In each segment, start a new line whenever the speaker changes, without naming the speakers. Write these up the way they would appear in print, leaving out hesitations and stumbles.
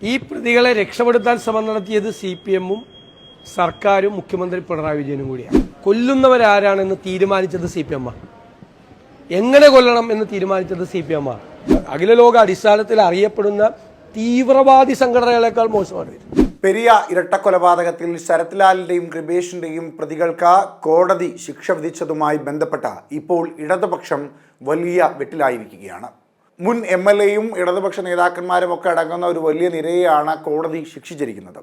ഈ പ്രതികളെ രക്ഷപ്പെടുത്താൻ ശ്രമം നടത്തിയത് CPM-ഉം സർക്കാരും മുഖ്യമന്ത്രി പിണറായി വിജയനും കൂടിയാണ്. കൊല്ലുന്നവരാരാണെന്ന് തീരുമാനിച്ചത് CPM-ആണ്. എങ്ങനെ കൊല്ലണം എന്ന് തീരുമാനിച്ചത് CPM-ആണ്. അഖില ലോക അടിസ്ഥാനത്തിൽ അറിയപ്പെടുന്ന തീവ്രവാദി സംഘടനകളെക്കാൾ മോശമാണ്.
പെരിയ ഇരട്ടക്കൊലപാതകത്തിൽ ശരത്ലാലിന്റെയും കൃപേഷിന്റെയും പ്രതികൾക്ക് കോടതി ശിക്ഷ വിധിച്ചതുമായി ബന്ധപ്പെട്ട ഇപ്പോൾ ഇടതുപക്ഷം വലിയ വെട്ടിലായിരിക്കുകയാണ്. മുൻ MLA-യും ഇടതുപക്ഷ നേതാക്കന്മാരും ഒക്കെ അടങ്ങുന്ന ഒരു വലിയ നിരയെയാണ് കോടതി ശിക്ഷിച്ചിരിക്കുന്നത്.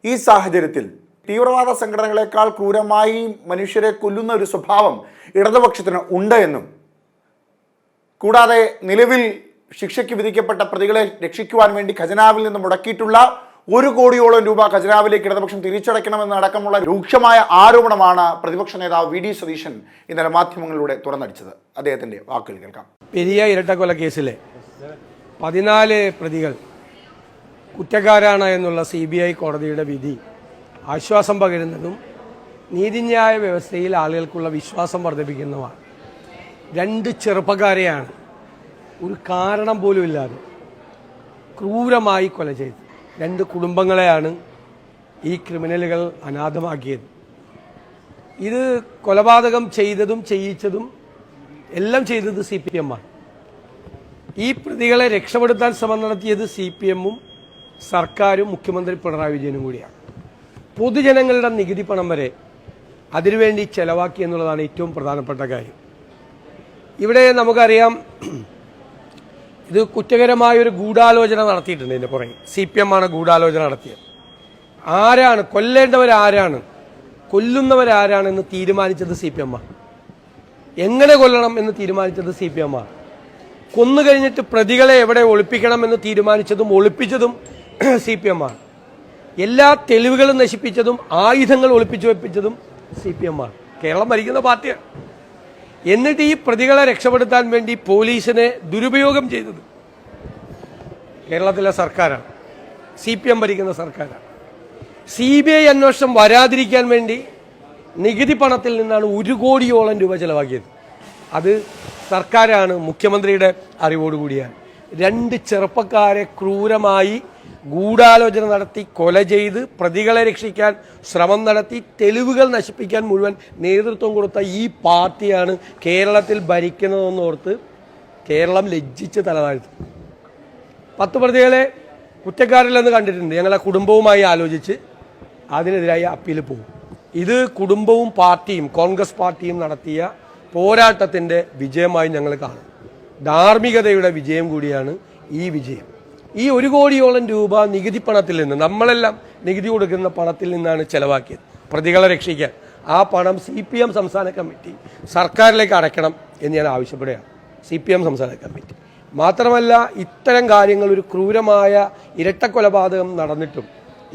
ഈ സാഹചര്യത്തിൽ തീവ്രവാദ സംഘടനകളെക്കാൾ ക്രൂരമായി മനുഷ്യരെ കൊല്ലുന്ന ഒരു സ്വഭാവം ഇടതുപക്ഷത്തിന് ഉണ്ട് എന്നും, കൂടാതെ നിലവിൽ ശിക്ഷയ്ക്ക് വിധിക്കപ്പെട്ട പ്രതികളെ രക്ഷിക്കുവാൻ വേണ്ടി ഖജനാവിൽ നിന്ന് മുടക്കിയിട്ടുള്ള 1 കോടിയോളം രൂപ ഖജനാവിലേക്ക് ഇടതുപക്ഷം തിരിച്ചടയ്ക്കണമെന്ന് അടക്കമുള്ള രൂക്ഷമായ ആരോപണമാണ് പ്രതിപക്ഷ നേതാവ് VD സതീശൻ ഇന്നലെ മാധ്യമങ്ങളിലൂടെ തുറന്നടിച്ചത്. അദ്ദേഹത്തിന്റെ വാക്കുകൾ കേൾക്കാം.
പെരിയ ഇരട്ടക്കൊല കേസിലെ 14 പ്രതികൾ കുറ്റക്കാരാണ് എന്നുള്ള CBI കോടതിയുടെ വിധി ആശ്വാസം പകരുന്നതും നീതിന്യായ വ്യവസ്ഥയിൽ ആളുകൾക്കുള്ള വിശ്വാസം വർദ്ധിപ്പിക്കുന്നതുമാണ്. 2 ചെറുപ്പക്കാരെയാണ് ഒരു കാരണം പോലും ഇല്ലാതെ ക്രൂരമായി കൊല ചെയ്തത്. 2 കുടുംബങ്ങളെയാണ് ഈ ക്രിമിനലുകൾ അനാഥമാക്കിയത്. ഇത് കൊലപാതകം ചെയ്തതും ചെയ്യിച്ചതും എല്ലാം ചെയ്തത് CPM-ആണ്. ഈ പ്രതികളെ രക്ഷപ്പെടുത്താൻ ശ്രമം നടത്തിയത് CPM-ഉം സർക്കാരും മുഖ്യമന്ത്രി പിണറായി വിജയനും കൂടിയാണ്. പൊതുജനങ്ങളുടെ നികുതി പണം വരെ അതിനുവേണ്ടി ചെലവാക്കി എന്നുള്ളതാണ് ഏറ്റവും പ്രധാനപ്പെട്ട കാര്യം. ഇവിടെ നമുക്കറിയാം, ഇത് കുറ്റകരമായൊരു ഗൂഢാലോചന നടത്തിയിട്ടുണ്ട്. ഇതിൻ്റെ പുറകെ CPM-ആണ് ഗൂഢാലോചന നടത്തിയത്. ആരാണ് കൊല്ലേണ്ടവരാരാണ്, കൊല്ലുന്നവരാരാണെന്ന് തീരുമാനിച്ചത് CPM-ആണ്. എങ്ങനെ കൊല്ലണം എന്ന് തീരുമാനിച്ചത് CPM-ആണ്. കൊന്നു കഴിഞ്ഞിട്ട് പ്രതികളെ എവിടെ ഒളിപ്പിക്കണമെന്ന് തീരുമാനിച്ചതും ഒളിപ്പിച്ചതും CPM-ആണ്. എല്ലാ തെളിവുകളും നശിപ്പിച്ചതും ആയുധങ്ങൾ ഒളിപ്പിച്ചു വെപ്പിച്ചതും CPM-ആണ്. കേരളം ഭരിക്കുന്ന പാർട്ടിയാണ്. എന്നിട്ട് ഈ പ്രതികളെ രക്ഷപ്പെടുത്താൻ വേണ്ടി പോലീസിനെ ദുരുപയോഗം ചെയ്തത് കേരളത്തിലെ സർക്കാരാണ്, CPM ഭരിക്കുന്ന സർക്കാരാണ്. CBI അന്വേഷണം വരാതിരിക്കാൻ വേണ്ടി നികുതി പണത്തിൽ നിന്നാണ് 1 കോടിയോളം രൂപ ചെലവാക്കിയത്. അത് സർക്കാരാണ്, മുഖ്യമന്ത്രിയുടെ അറിവോടുകൂടിയാണ്. 2 ചെറുപ്പക്കാരെ ക്രൂരമായി ഗൂഢാലോചന നടത്തി കൊല ചെയ്ത് പ്രതികളെ രക്ഷിക്കാൻ ശ്രമം നടത്തി തെളിവുകൾ നശിപ്പിക്കാൻ മുഴുവൻ നേതൃത്വം കൊടുത്ത ഈ പാർട്ടിയാണ് കേരളത്തിൽ ഭരിക്കുന്നതെന്നോർത്ത് കേരളം ലജ്ജിച്ച് തലതാഴ്ത്തും. 10 പ്രതികളെ കുറ്റക്കാരില്ലെന്ന് കണ്ടിട്ടുണ്ട്. ഞങ്ങളെ കുടുംബവുമായി ആലോചിച്ച് അതിനെതിരായി അപ്പീൽ പോകും. ഇത് കുടുംബവും പാർട്ടിയും കോൺഗ്രസ് പാർട്ടിയും നടത്തിയ പോരാട്ടത്തിൻ്റെ വിജയമായി ഞങ്ങൾ കാണും. ധാർമ്മികതയുടെ വിജയം കൂടിയാണ് ഈ വിജയം. ഈ 1 കോടിയോളം രൂപ നികുതി പണത്തിൽ നിന്ന്, നമ്മളെല്ലാം നികുതി കൊടുക്കുന്ന പണത്തിൽ നിന്നാണ് ചെലവാക്കിയത് പ്രതികളെ രക്ഷിക്കാൻ. ആ പണം CPM സംസ്ഥാന കമ്മിറ്റി സർക്കാരിലേക്ക് അടയ്ക്കണം എന്ന് ഞാൻ ആവശ്യപ്പെടുകയാണ്. CPM സംസ്ഥാന കമ്മിറ്റി മാത്രമല്ല, ഇത്തരം കാര്യങ്ങൾ, ഒരു ക്രൂരമായ ഇരട്ടക്കൊലപാതകം നടന്നിട്ടും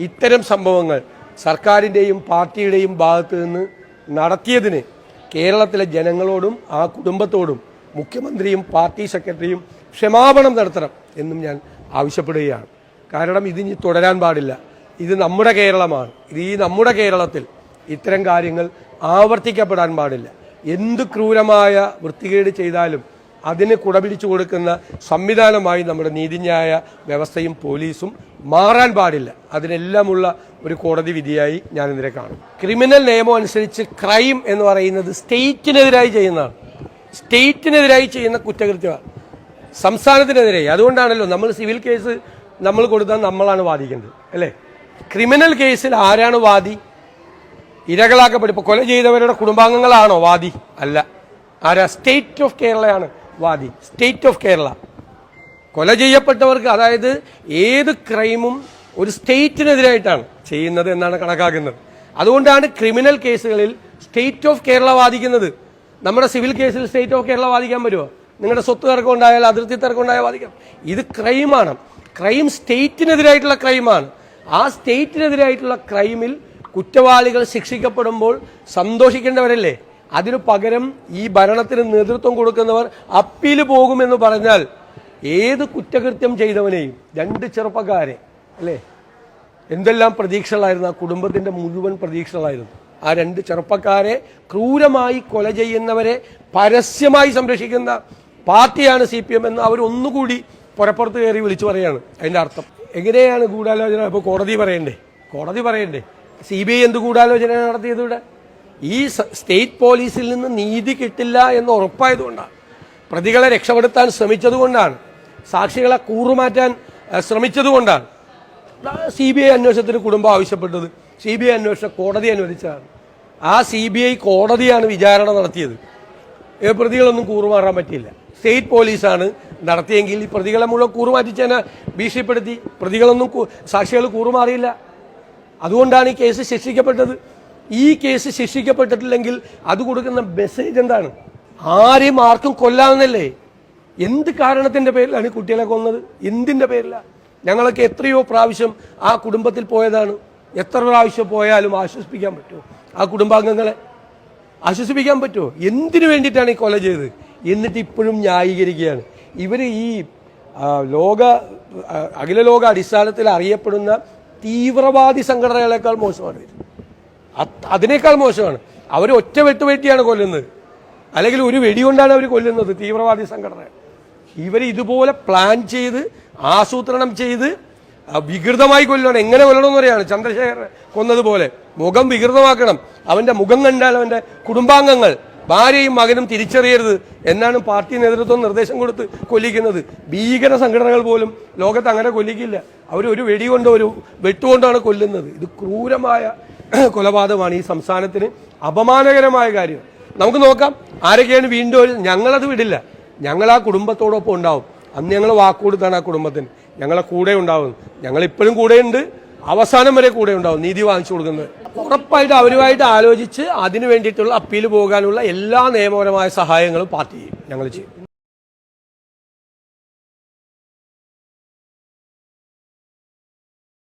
ഇത്തരം സംഭവങ്ങൾ സർക്കാരിൻ്റെയും പാർട്ടിയുടെയും ഭാഗത്തു നിന്ന് നടത്തിയതിന് കേരളത്തിലെ ജനങ്ങളോടും ആ കുടുംബത്തോടും മുഖ്യമന്ത്രിയും പാർട്ടി സെക്രട്ടറിയും ക്ഷമാപണം നടത്തണം എന്നും ഞാൻ ആവശ്യപ്പെടുകയാണ്. കാരണം ഇതിനി തുടരാൻ പാടില്ല. ഇത് നമ്മുടെ കേരളമാണ്. ഈ നമ്മുടെ കേരളത്തിൽ ഇത്തരം കാര്യങ്ങൾ ആവർത്തിക്കപ്പെടാൻ പാടില്ല. എന്ത് ക്രൂരമായ വൃത്തികേട് ചെയ്താലും അതിന് കുടപിടിച്ചു കൊടുക്കുന്ന സംവിധാനമായി നമ്മുടെ നീതിന്യായ വ്യവസ്ഥയും പോലീസും മാറാൻ പാടില്ല. അതിനെല്ലാമുള്ള ഒരു കോടതി വിധിയായി ഞാനിതിനെ കാണും. ക്രിമിനൽ നിയമം അനുസരിച്ച് ക്രൈം എന്ന് പറയുന്നത് സ്റ്റേറ്റിനെതിരായി ചെയ്യുന്നതാണ്. സ്റ്റേറ്റിനെതിരായി ചെയ്യുന്ന കുറ്റകൃത്യമാണ്, സംസ്ഥാനത്തിനെതിരെ. അതുകൊണ്ടാണല്ലോ നമ്മൾ സിവിൽ കേസ് നമ്മൾ കൊടുത്താൽ നമ്മളാണ് വാദിക്കേണ്ടത്, അല്ലേ? ക്രിമിനൽ കേസിൽ ആരാണ് വാദി? ഇരകളാക്കപ്പെടും. ഇപ്പോൾ കൊല ചെയ്തവരുടെ കുടുംബാംഗങ്ങളാണോ വാദി? അല്ല. ആരാ? സ്റ്റേറ്റ് ഓഫ് കേരളയാണ് വാദി. State of Kerala. കൊല ചെയ്യപ്പെട്ടവർക്ക്, അതായത് ഏത് ക്രൈമും ഒരു സ്റ്റേറ്റിനെതിരായിട്ടാണ് ചെയ്യുന്നത് എന്നാണ് കണക്കാക്കുന്നത്. അതുകൊണ്ടാണ് ക്രിമിനൽ കേസുകളിൽ സ്റ്റേറ്റ് ഓഫ് കേരള വാദിക്കുന്നത്. നമ്മുടെ സിവിൽ കേസിൽ സ്റ്റേറ്റ് ഓഫ് കേരള വാദിക്കാൻ പറ്റുമോ? നിങ്ങളുടെ സ്വത്ത് തർക്കം ഉണ്ടായാൽ, അതിർത്തി തർക്കം ഉണ്ടായാൽ വാദിക്കാം. ഇത് ക്രൈമാണ്. ക്രൈം സ്റ്റേറ്റിനെതിരായിട്ടുള്ള ക്രൈമാണ്. ആ സ്റ്റേറ്റിനെതിരായിട്ടുള്ള ക്രൈമിൽ കുറ്റവാളികൾ ശിക്ഷിക്കപ്പെടുമ്പോൾ സന്തോഷിക്കേണ്ടവരല്ലേ? അതിനു പകരം ഈ ഭരണത്തിന് നേതൃത്വം കൊടുക്കുന്നവർ അപ്പീൽ പോകുമെന്ന് പറഞ്ഞാൽ ഏത് കുറ്റകൃത്യം ചെയ്തവനെയും, 2 ചെറുപ്പക്കാരെ, അല്ലേ, എന്തെല്ലാം പ്രതീക്ഷകളായിരുന്നു? ആ കുടുംബത്തിൻ്റെ മുഴുവൻ പ്രതീക്ഷകളായിരുന്നു. ആ 2 ചെറുപ്പക്കാരെ ക്രൂരമായി കൊല ചെയ്യുന്നവരെ പരസ്യമായി സംരക്ഷിക്കുന്ന പാർട്ടിയാണ് CPM എന്ന് അവർ ഒന്നുകൂടി പുറപ്പുറത്ത് കയറി വിളിച്ചു പറയാണ്. അതിൻ്റെ അർത്ഥം എങ്ങനെയാണ് ഗൂഢാലോചന? ഇപ്പോൾ കോടതി പറയണ്ടേ CBI എന്ത് ഗൂഢാലോചന നടത്തിയത്? ഇവിടെ ഈ സ്റ്റേറ്റ് പോലീസിൽ നിന്ന് നീതി കിട്ടില്ല എന്ന് ഉറപ്പായതുകൊണ്ടാണ്, പ്രതികളെ രക്ഷപ്പെടുത്താൻ ശ്രമിച്ചതുകൊണ്ടാണ്, സാക്ഷികളെ കൂറുമാറ്റാൻ ശ്രമിച്ചതുകൊണ്ടാണ് CBI അന്വേഷണത്തിന് കുടുംബം ആവശ്യപ്പെട്ടത്. CBI അന്വേഷണം കോടതി അനുവദിച്ചതാണ്. ആ CBI കോടതിയാണ് വിചാരണ നടത്തിയത്. പ്രതികളൊന്നും കൂറുമാറാൻ പറ്റിയില്ല. സ്റ്റേറ്റ് പോലീസാണ് നടത്തിയെങ്കിൽ ഈ പ്രതികളെ മുഴുവൻ കൂറുമാറ്റിച്ചതിനെ ഭീഷണിപ്പെടുത്തി. പ്രതികളൊന്നും സാക്ഷികൾ കൂറുമാറിയില്ല. അതുകൊണ്ടാണ് ഈ കേസ് ശിക്ഷിക്കപ്പെട്ടത്. ഈ കേസ് ശിക്ഷിക്കപ്പെട്ടിട്ടില്ലെങ്കിൽ അത് കൊടുക്കുന്ന മെസ്സേജ് എന്താണ്? ആരെയും ആർക്കും കൊല്ലാമെന്നല്ലേ? എന്ത് കാരണത്തിന്റെ പേരിലാണ് ഈ കുട്ടികളെ കൊന്നത്? എന്തിന്റെ പേരിലാണ്? ഞങ്ങളൊക്കെ എത്രയോ പ്രാവശ്യം ആ കുടുംബത്തിൽ പോയതാണ്. എത്ര പ്രാവശ്യം പോയാലും ആശ്വസിപ്പിക്കാൻ പറ്റുമോ? ആ കുടുംബാംഗങ്ങളെ ആശ്വസിപ്പിക്കാൻ പറ്റുമോ? എന്തിനു വേണ്ടിയിട്ടാണ് ഈ കൊല ചെയ്തത്? എന്നിട്ട് ഇപ്പോഴും ന്യായീകരിക്കുകയാണ് ഇവർ. ഈ അഖില ലോക അടിസ്ഥാനത്തിൽ അറിയപ്പെടുന്ന തീവ്രവാദി സംഘടനകളെക്കാൾ മോശമാണ്. അതിനേക്കാൾ മോശമാണ്. അവർ ഒറ്റ വെട്ടുവെട്ടിയാണ് കൊല്ലുന്നത്, അല്ലെങ്കിൽ ഒരു വെടികൊണ്ടാണ് അവർ കൊല്ലുന്നത്. തീവ്രവാദി സംഘടന ഇവർ ഇതുപോലെ പ്ലാൻ ചെയ്ത് ആസൂത്രണം ചെയ്ത് വികൃതമായി കൊല്ലണം. എങ്ങനെ കൊല്ലണം എന്ന് പറയാണ് ചന്ദ്രശേഖർ കൊന്നതുപോലെ. മുഖം വികൃതമാക്കണം. അവന്റെ മുഖം കണ്ടാൽ അവന്റെ കുടുംബാംഗങ്ങൾ, ഭാര്യയും മകനും തിരിച്ചറിയരുത് എന്നാണ് പാർട്ടി നേതൃത്വം നിർദ്ദേശം കൊടുത്ത് കൊല്ലിക്കുന്നത്. ഭീകര സംഘടനകൾ പോലും ലോകത്ത് അങ്ങനെ കൊല്ലിക്കില്ല. അവർ ഒരു വെടികൊണ്ടോ ഒരു വെട്ടുകൊണ്ടാണ് കൊല്ലുന്നത്. ഇത് ക്രൂരമായ കൊലപാതകമാണ്. ഈ സംസ്ഥാനത്തിന് അപമാനകരമായ കാര്യം. നമുക്ക് നോക്കാം ആരൊക്കെയാണ് വീണ്ടും. ഞങ്ങളത് വിടില്ല. ഞങ്ങൾ ആ കുടുംബത്തോടൊപ്പം ഉണ്ടാവും. അന്ന് ഞങ്ങൾ വാക്കുകൊടുത്താണ് ആ കുടുംബത്തിന് ഞങ്ങളെ കൂടെ ഉണ്ടാവും. ഞങ്ങൾ ഇപ്പോഴും കൂടെയുണ്ട്, അവസാനം വരെ കൂടെ ഉണ്ടാവും. നീതി വാങ്ങിച്ചു കൊടുക്കുന്നത് ഉറപ്പായിട്ട് അവരുമായിട്ട് ആലോചിച്ച് അതിനു വേണ്ടിയിട്ടുള്ള അപ്പീൽ പോകാനുള്ള എല്ലാ നിയമപരമായ സഹായങ്ങളും പാർട്ടി ഞങ്ങൾ ചെയ്യും.